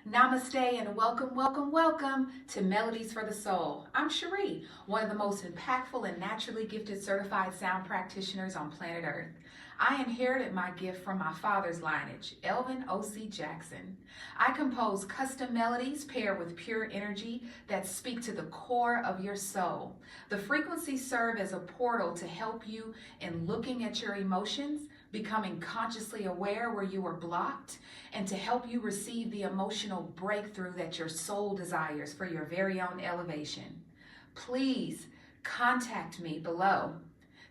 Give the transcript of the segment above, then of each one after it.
Namaste and welcome, welcome, welcome to Melodies for the Soul. I'm Cherie, one of the most impactful and naturally gifted certified sound practitioners on planet Earth. I inherited my gift from my father's lineage, Elvin O.C. Jackson. I compose custom melodies paired with pure energy that speak to the core of your soul. The frequencies serve as a portal to help you in looking at your emotions, becoming consciously aware where you are blocked, and to help you receive the emotional breakthrough that your soul desires for your very own elevation. Please contact me below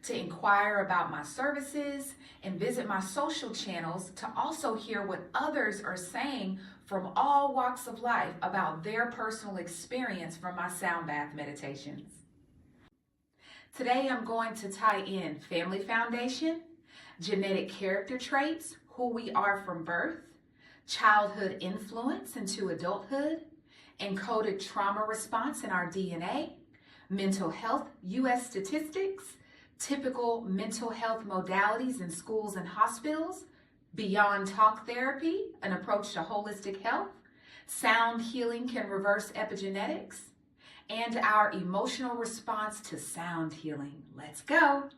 to inquire about my services and visit my social channels to also hear what others are saying from all walks of life about their personal experience from my sound bath meditations. Today I'm going to tie in family foundation, genetic character traits, who we are from birth, childhood influence into adulthood, encoded trauma response in our DNA, mental health US statistics, typical mental health modalities in schools and hospitals, beyond talk therapy, an approach to holistic health, sound healing can reverse epigenetics, and our emotional response to sound healing. Let's go.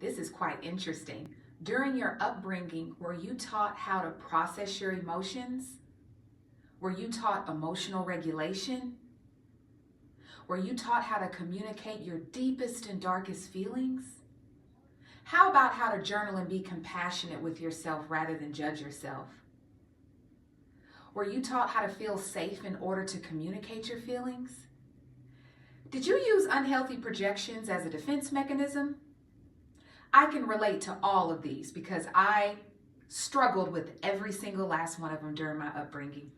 This is quite interesting. During your upbringing, were you taught how to process your emotions? Were you taught emotional regulation? Were you taught how to communicate your deepest and darkest feelings? How about how to journal and be compassionate with yourself rather than judge yourself? Were you taught how to feel safe in order to communicate your feelings? Did you use unhealthy projections as a defense mechanism? I can relate to all of these because I struggled with every single last one of them during my upbringing.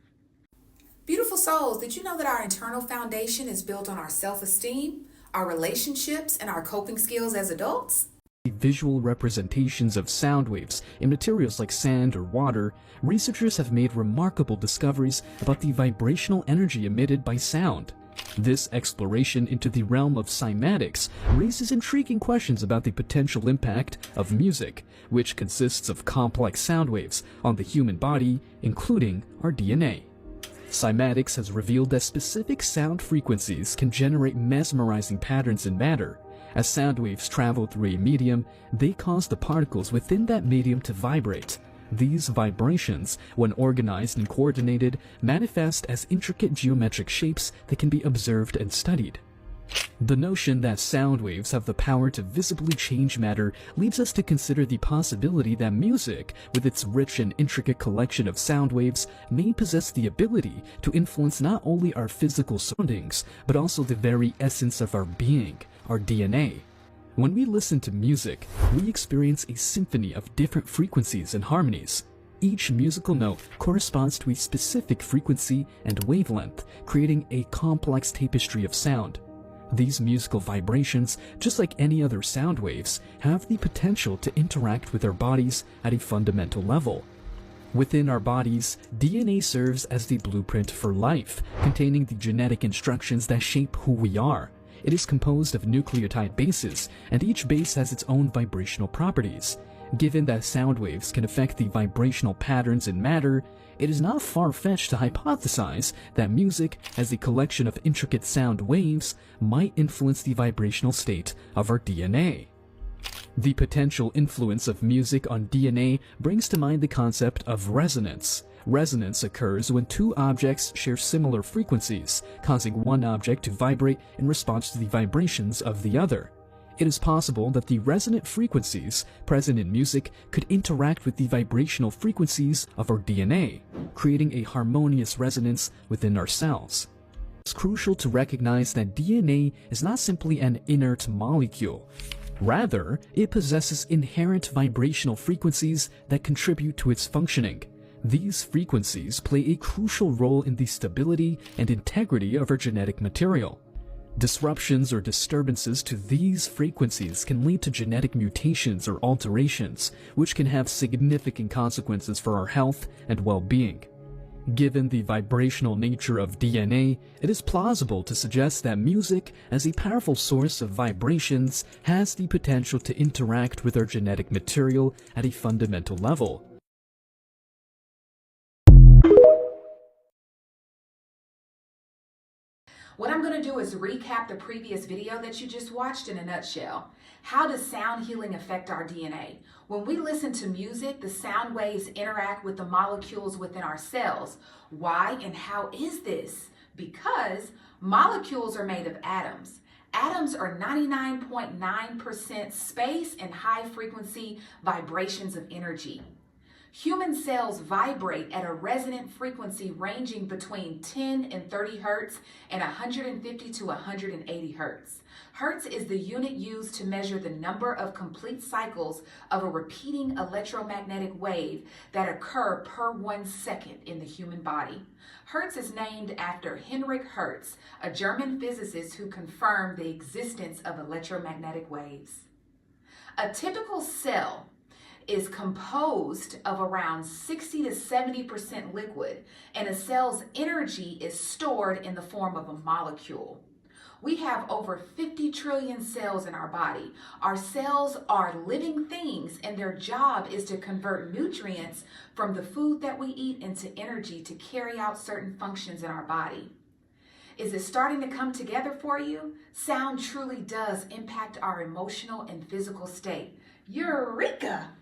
Beautiful souls, did you know that our internal foundation is built on our self-esteem, our relationships, and our coping skills as adults? Visual representations of sound waves in materials like sand or water, researchers have made remarkable discoveries about the vibrational energy emitted by sound. This exploration into the realm of cymatics raises intriguing questions about the potential impact of music, which consists of complex sound waves, on the human body, including our DNA. Cymatics has revealed that specific sound frequencies can generate mesmerizing patterns in matter. As sound waves travel through a medium, they cause the particles within that medium to vibrate. These vibrations, when organized and coordinated, manifest as intricate geometric shapes that can be observed and studied. The notion that sound waves have the power to visibly change matter leads us to consider the possibility that music, with its rich and intricate collection of sound waves, may possess the ability to influence not only our physical surroundings, but also the very essence of our being, our DNA. When we listen to music, we experience a symphony of different frequencies and harmonies. Each musical note corresponds to a specific frequency and wavelength, creating a complex tapestry of sound. These musical vibrations, just like any other sound waves, have the potential to interact with our bodies at a fundamental level. Within our bodies, DNA serves as the blueprint for life, containing the genetic instructions that shape who we are. It is composed of nucleotide bases, and each base has its own vibrational properties. Given that sound waves can affect the vibrational patterns in matter, it is not far-fetched to hypothesize that music, as a collection of intricate sound waves, might influence the vibrational state of our DNA. The potential influence of music on DNA brings to mind the concept of resonance. Resonance occurs when two objects share similar frequencies, causing one object to vibrate in response to the vibrations of the other. It is possible that the resonant frequencies present in music could interact with the vibrational frequencies of our DNA, creating a harmonious resonance within our cells. It's crucial to recognize that DNA is not simply an inert molecule. Rather, it possesses inherent vibrational frequencies that contribute to its functioning. These frequencies play a crucial role in the stability and integrity of our genetic material. Disruptions or disturbances to these frequencies can lead to genetic mutations or alterations, which can have significant consequences for our health and well-being. Given the vibrational nature of DNA, it is plausible to suggest that music, as a powerful source of vibrations, has the potential to interact with our genetic material at a fundamental level. What I'm going to do is recap the previous video that you just watched in a nutshell. How does sound healing affect our DNA? When we listen to music, the sound waves interact with the molecules within our cells. Why and how is this? Because molecules are made of atoms. Atoms are 99.9% space and high frequency vibrations of energy. Human cells vibrate at a resonant frequency ranging between 10 and 30 hertz and 150 to 180 hertz. Hertz is the unit used to measure the number of complete cycles of a repeating electromagnetic wave that occur per 1 second in the human body. Hertz is named after Heinrich Hertz, a German physicist who confirmed the existence of electromagnetic waves. A typical cell is composed of around 60 to 70% liquid, and a cell's energy is stored in the form of a molecule. We have over 50 trillion cells in our body. Our cells are living things, and their job is to convert nutrients from the food that we eat into energy to carry out certain functions in our body. Is it starting to come together for you? Sound truly does impact our emotional and physical state. Eureka!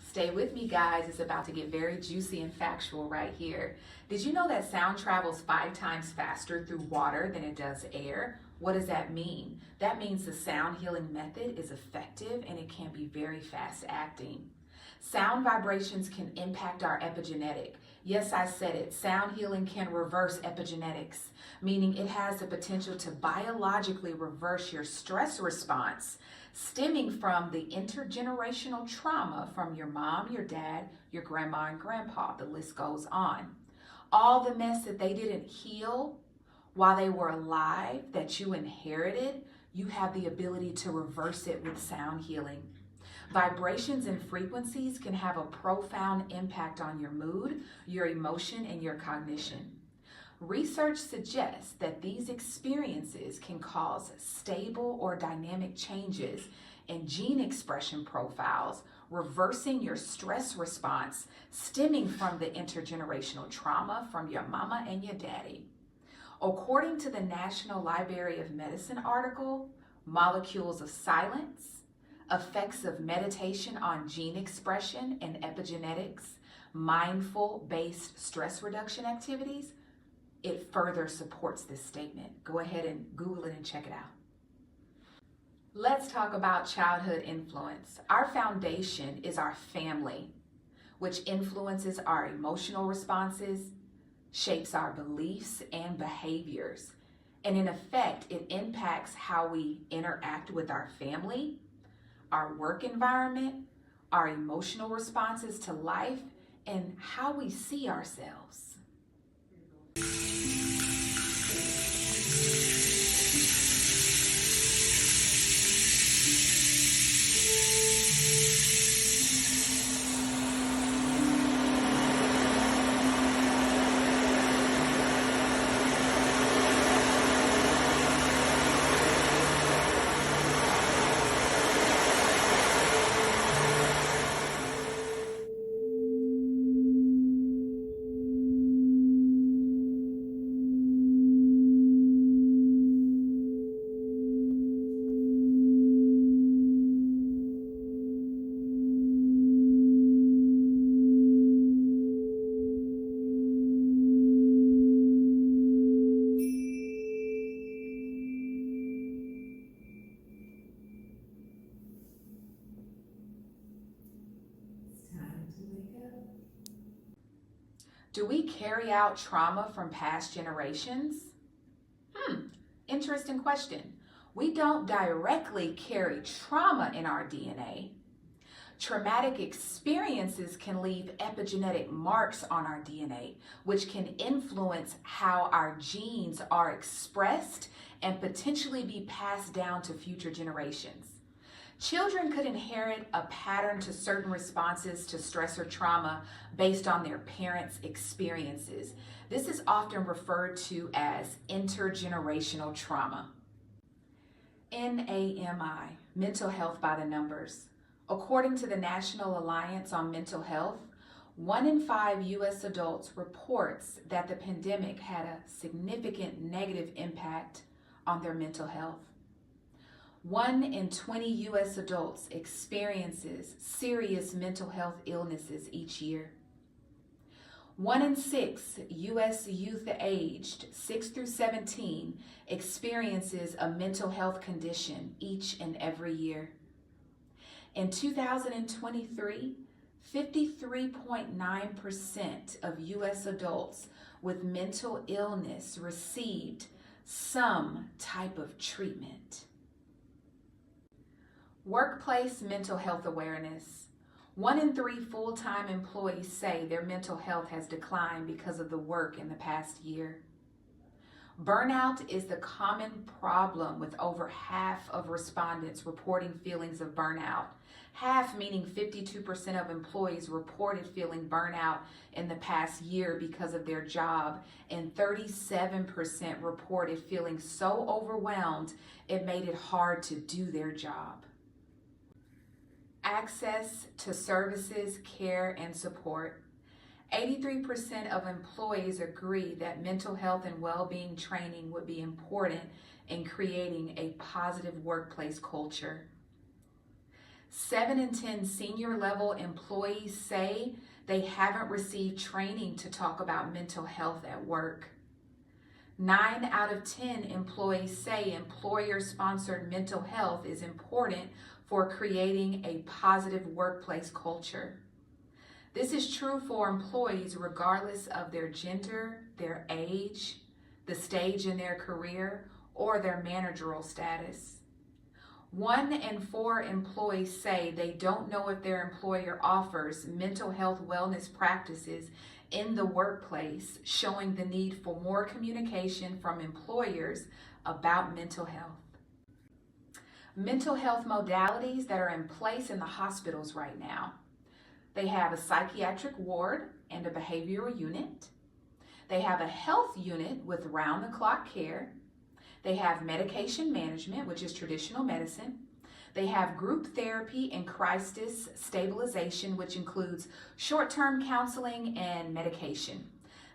Stay with me, guys. It's about to get very juicy and factual right here. Did you know that sound travels 5 times faster through water than it does air? What does that mean? That means the sound healing method is effective and it can be very fast acting. Sound vibrations can impact our epigenetic. Yes, I said it. Sound healing can reverse epigenetics, meaning it has the potential to biologically reverse your stress response stemming from the intergenerational trauma from your mom, your dad, your grandma, and grandpa. The list goes on. All the mess that they didn't heal while they were alive that you inherited, you have the ability to reverse it with sound healing. Vibrations and frequencies can have a profound impact on your mood, your emotion, and your cognition. Research suggests that these experiences can cause stable or dynamic changes in gene expression profiles, reversing your stress response stemming from the intergenerational trauma from your mama and your daddy. According to the National Library of Medicine article, Molecules of Silence, Effects of Meditation on Gene Expression and Epigenetics, Mindful-Based Stress Reduction Activities, it further supports this statement. Go ahead and Google it and check it out. Let's talk about childhood influence. Our foundation is our family, which influences our emotional responses, shapes our beliefs and behaviors. And in effect, it impacts how we interact with our family, our work environment, our emotional responses to life, and how we see ourselves. Do we carry out trauma from past generations? Interesting question. We don't directly carry trauma in our DNA. Traumatic experiences can leave epigenetic marks on our DNA, which can influence how our genes are expressed and potentially be passed down to future generations. Children could inherit a pattern to certain responses to stress or trauma based on their parents' experiences. This is often referred to as intergenerational trauma. NAMI, Mental Health by the Numbers. According to the National Alliance on Mental Health, 1 in 5 U.S. adults reports that the pandemic had a significant negative impact on their mental health. 1 in 20 U.S. adults experiences serious mental health illnesses each year. 1 in 6 U.S. youth aged 6 through 17 experiences a mental health condition each and every year. In 2023, 53.9% of U.S. adults with mental illness received some type of treatment. Workplace mental health awareness. 1 in 3 full-time employees say their mental health has declined because of the work in the past year. Burnout is the common problem, with over half of respondents reporting feelings of burnout. Half, meaning 52% of employees, reported feeling burnout in the past year because of their job, and 37% reported feeling so overwhelmed it made it hard to do their job. Access to services, care, and support. 83% of employees agree that mental health and well-being training would be important in creating a positive workplace culture. 7 in 10 senior level employees say they haven't received training to talk about mental health at work. 9 out of 10 employees say employer-sponsored mental health is important for creating a positive workplace culture. This is true for employees regardless of their gender, their age, the stage in their career, or their managerial status. 1 in 4 employees say they don't know if their employer offers mental health wellness practices in the workplace, showing the need for more communication from employers about mental health. Mental health modalities that are in place in the hospitals right now. They have a psychiatric ward and a behavioral unit. They have a health unit with round-the-clock care. They have medication management, which is traditional medicine. They have group therapy and crisis stabilization, which includes short-term counseling and medication.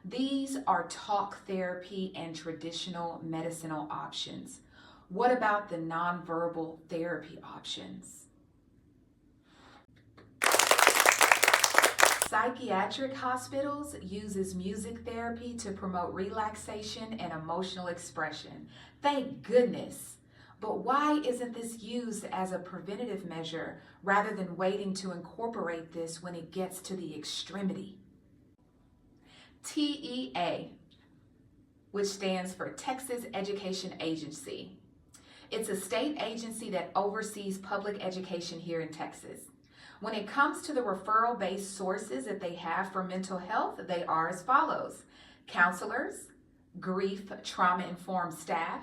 These are talk therapy and traditional medicinal options. What about the nonverbal therapy options? Psychiatric hospitals uses music therapy to promote relaxation and emotional expression. Thank goodness. But why isn't this used as a preventative measure rather than waiting to incorporate this when it gets to the extremity? TEA, which stands for Texas Education Agency. It's a state agency that oversees public education here in Texas. When it comes to the referral-based sources that they have for mental health, they are as follows: counselors, grief trauma-informed staff,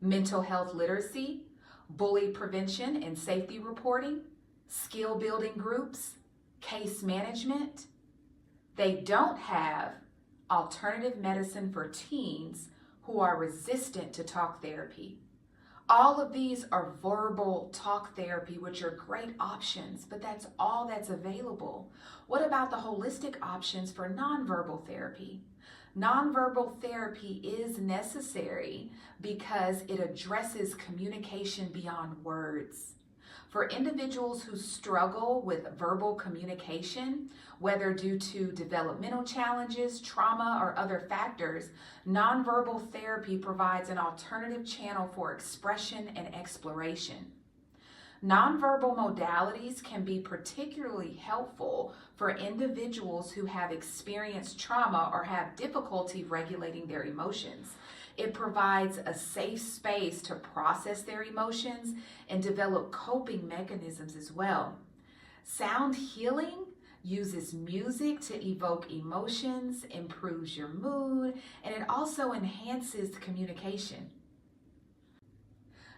mental health literacy, bully prevention and safety reporting, skill building groups, case management. They don't have alternative medicine for teens who are resistant to talk therapy. All of these are verbal talk therapy, which are great options, but that's all that's available. What about the holistic options for nonverbal therapy? Nonverbal therapy is necessary because it addresses communication beyond words. For individuals who struggle with verbal communication, whether due to developmental challenges, trauma, or other factors, nonverbal therapy provides an alternative channel for expression and exploration. Nonverbal modalities can be particularly helpful for individuals who have experienced trauma or have difficulty regulating their emotions. It provides a safe space to process their emotions and develop coping mechanisms as well. Sound healing uses music to evoke emotions, improves your mood, and it also enhances communication.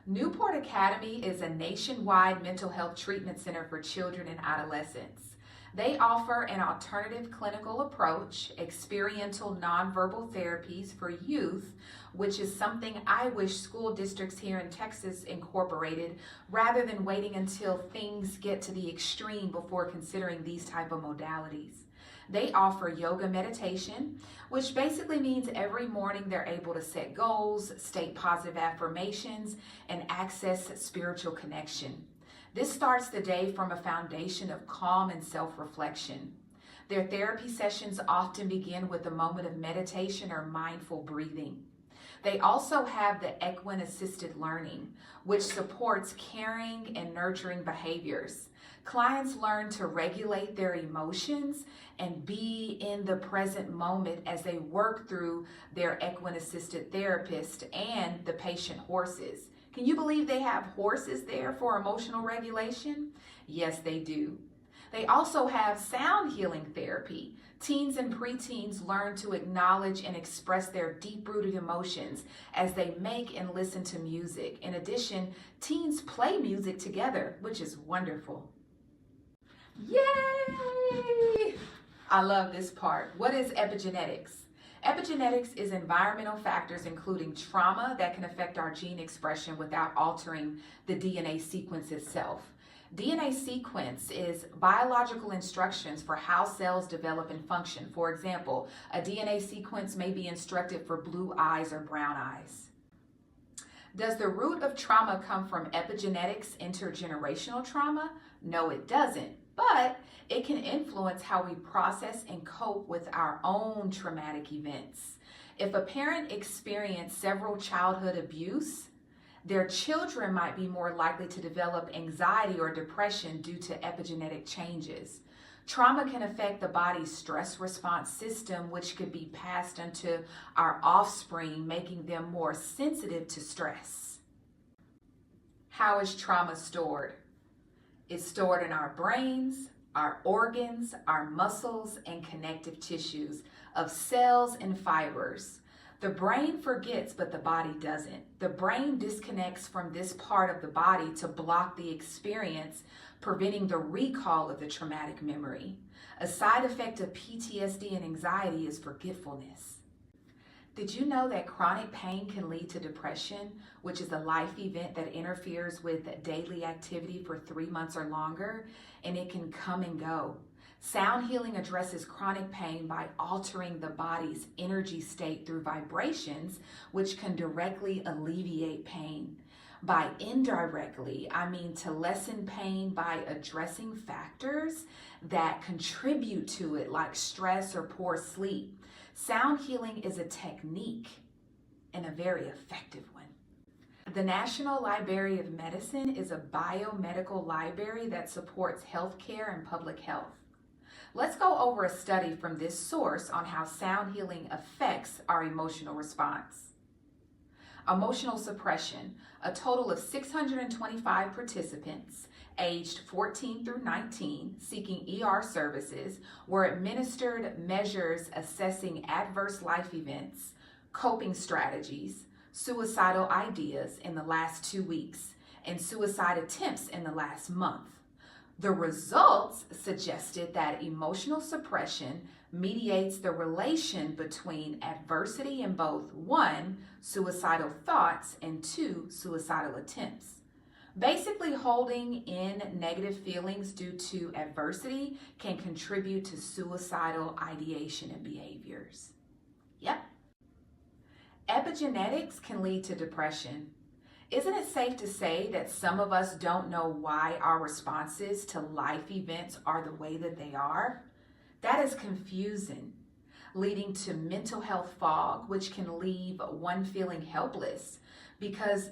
Newport Academy is a nationwide mental health treatment center for children and adolescents. They offer an alternative clinical approach, experiential nonverbal therapies for youth, which is something I wish school districts here in Texas incorporated rather than waiting until things get to the extreme before considering these type of modalities. They offer yoga meditation, which basically means every morning they're able to set goals, state positive affirmations, and access spiritual connection. This starts the day from a foundation of calm and self-reflection. Their therapy sessions often begin with a moment of meditation or mindful breathing. They also have the equine assisted learning, which supports caring and nurturing behaviors. Clients learn to regulate their emotions and be in the present moment as they work through their equine assisted therapist and the patient horses. Can you believe they have horses there for emotional regulation? Yes, they do. They also have sound healing therapy. Teens and preteens learn to acknowledge and express their deep-rooted emotions as they make and listen to music. In addition, teens play music together, which is wonderful. Yay! I love this part. What is epigenetics? Epigenetics is environmental factors including trauma that can affect our gene expression without altering the DNA sequence itself. DNA sequence is biological instructions for how cells develop and function. For example, a DNA sequence may be instructed for blue eyes or brown eyes. Does the root of trauma come from epigenetics, intergenerational trauma? No, it doesn't, but it can influence how we process and cope with our own traumatic events. If a parent experienced several childhood abuse, their children might be more likely to develop anxiety or depression due to epigenetic changes. Trauma can affect the body's stress response system, which could be passed onto our offspring, making them more sensitive to stress. How is trauma stored? It's stored in our brains, our organs, our muscles, and connective tissues of cells and fibers. The brain forgets, but the body doesn't. The brain disconnects from this part of the body to block the experience, preventing the recall of the traumatic memory. A side effect of PTSD and anxiety is forgetfulness. Did you know that chronic pain can lead to depression, which is a life event that interferes with daily activity for 3 months or longer, and it can come and go? Sound healing addresses chronic pain by altering the body's energy state through vibrations, which can directly alleviate pain. By indirectly, I mean to lessen pain by addressing factors that contribute to it, like stress or poor sleep. Sound healing is a technique and a very effective one. The National Library of Medicine is a biomedical library that supports healthcare and public health. Let's go over a study from this source on how sound healing affects our emotional response. Emotional suppression. A total of 625 participants aged 14 through 19 seeking ER services were administered measures assessing adverse life events, coping strategies, suicidal ideas in the last 2 weeks, and suicide attempts in the last month. The results suggested that emotional suppression mediates the relation between adversity in both 1, suicidal thoughts, and 2, suicidal attempts. Basically, holding in negative feelings due to adversity can contribute to suicidal ideation and behaviors. Yep. Epigenetics can lead to depression. Isn't it safe to say that some of us don't know why our responses to life events are the way that they are? That is confusing, leading to mental health fog, which can leave one feeling helpless because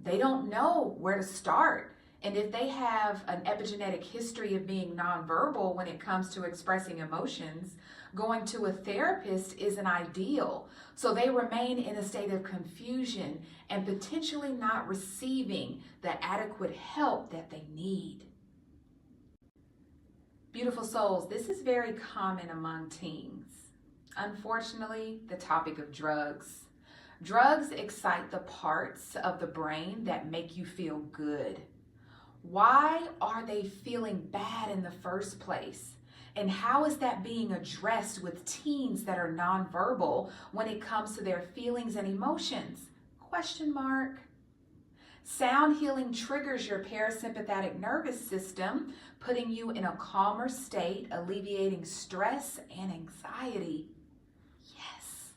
they don't know where to start. And if they have an epigenetic history of being nonverbal when it comes to expressing emotions, going to a therapist isn't ideal. So they remain in a state of confusion and potentially not receiving the adequate help that they need. Beautiful souls, this is very common among teens. Unfortunately, the topic of drugs. Drugs excite the parts of the brain that make you feel good. Why are they feeling bad in the first place? And how is that being addressed with teens that are nonverbal when it comes to their feelings and emotions? Question mark. Sound healing triggers your parasympathetic nervous system, putting you in a calmer state, alleviating stress and anxiety. Yes.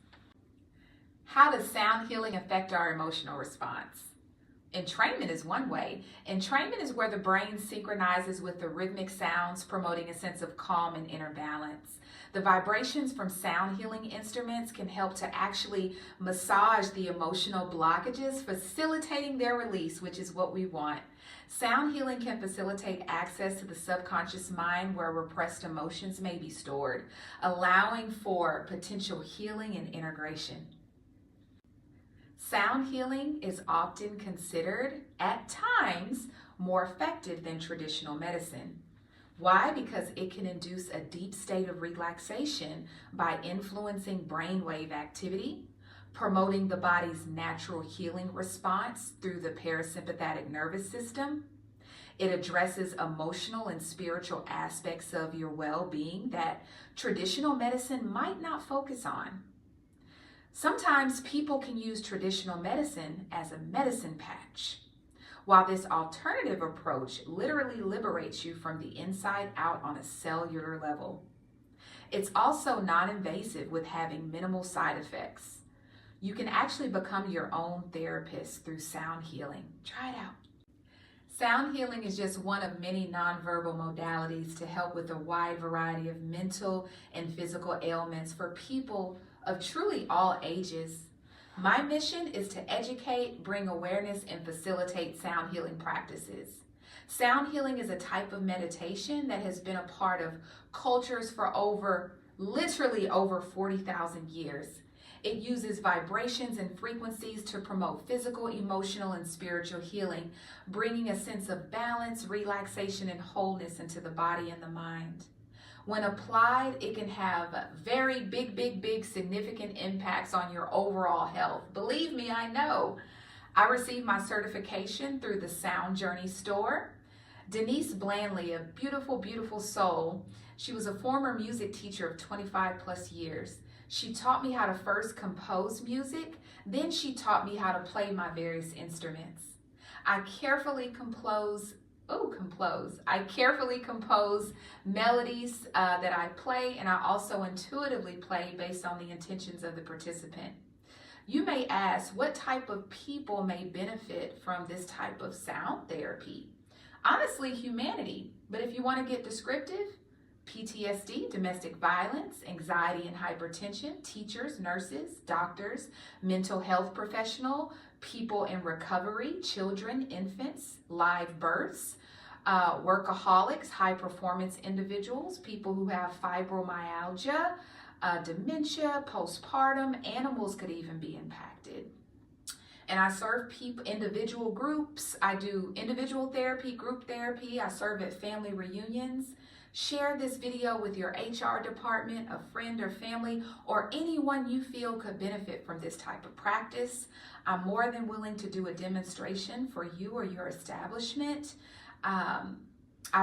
How does sound healing affect our emotional response? Entrainment is one way. Entrainment is where the brain synchronizes with the rhythmic sounds, promoting a sense of calm and inner balance. The vibrations from sound healing instruments can help to actually massage the emotional blockages, facilitating their release, which is what we want. Sound healing can facilitate access to the subconscious mind where repressed emotions may be stored, allowing for potential healing and integration. Sound healing is often considered, at times, more effective than traditional medicine. Why? Because it can induce a deep state of relaxation by influencing brainwave activity, promoting the body's natural healing response through the parasympathetic nervous system. It addresses emotional and spiritual aspects of your well-being that traditional medicine might not focus on. Sometimes people can use traditional medicine as a medicine patch, while this alternative approach literally liberates you from the inside out on a cellular level. It's also non-invasive with having minimal side effects. You can actually become your own therapist through sound healing. Try it out. Sound healing is just one of many nonverbal modalities to help with a wide variety of mental and physical ailments for people of truly all ages. My mission is to educate, bring awareness, and facilitate sound healing practices. Sound healing is a type of meditation that has been a part of cultures for literally over 40,000 years. It uses vibrations and frequencies to promote physical, emotional, and spiritual healing, bringing a sense of balance, relaxation, and wholeness into the body and the mind. When applied, it can have very big, significant impacts on your overall health. Believe me, I know. I received my certification through the Sound Journey store. Denise Blandley, a beautiful soul, she was a former music teacher of 25 plus years. She taught me how to first compose music, then she taught me how to play my various instruments. I carefully compose melodies that I play, and I also intuitively play based on the intentions of the participant. You may ask, what type of people may benefit from this type of sound therapy? Honestly, humanity. But if you want to get descriptive, PTSD, domestic violence, anxiety and hypertension, teachers, nurses, doctors, mental health professional, people in recovery, children, infants, live births, workaholics, high performance individuals, people who have fibromyalgia, dementia, postpartum, animals could even be impacted. And I serve individual groups. I do individual therapy, group therapy. I serve at family reunions. Share this video with your HR department, a friend or family, or anyone you feel could benefit from this type of practice. I'm more than willing to do a demonstration for you or your establishment. I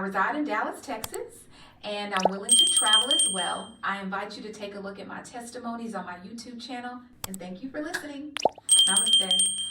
reside in Dallas, Texas, and I'm willing to travel as well. I invite you to take a look at my testimonies on my YouTube channel, and thank you for listening. Namaste.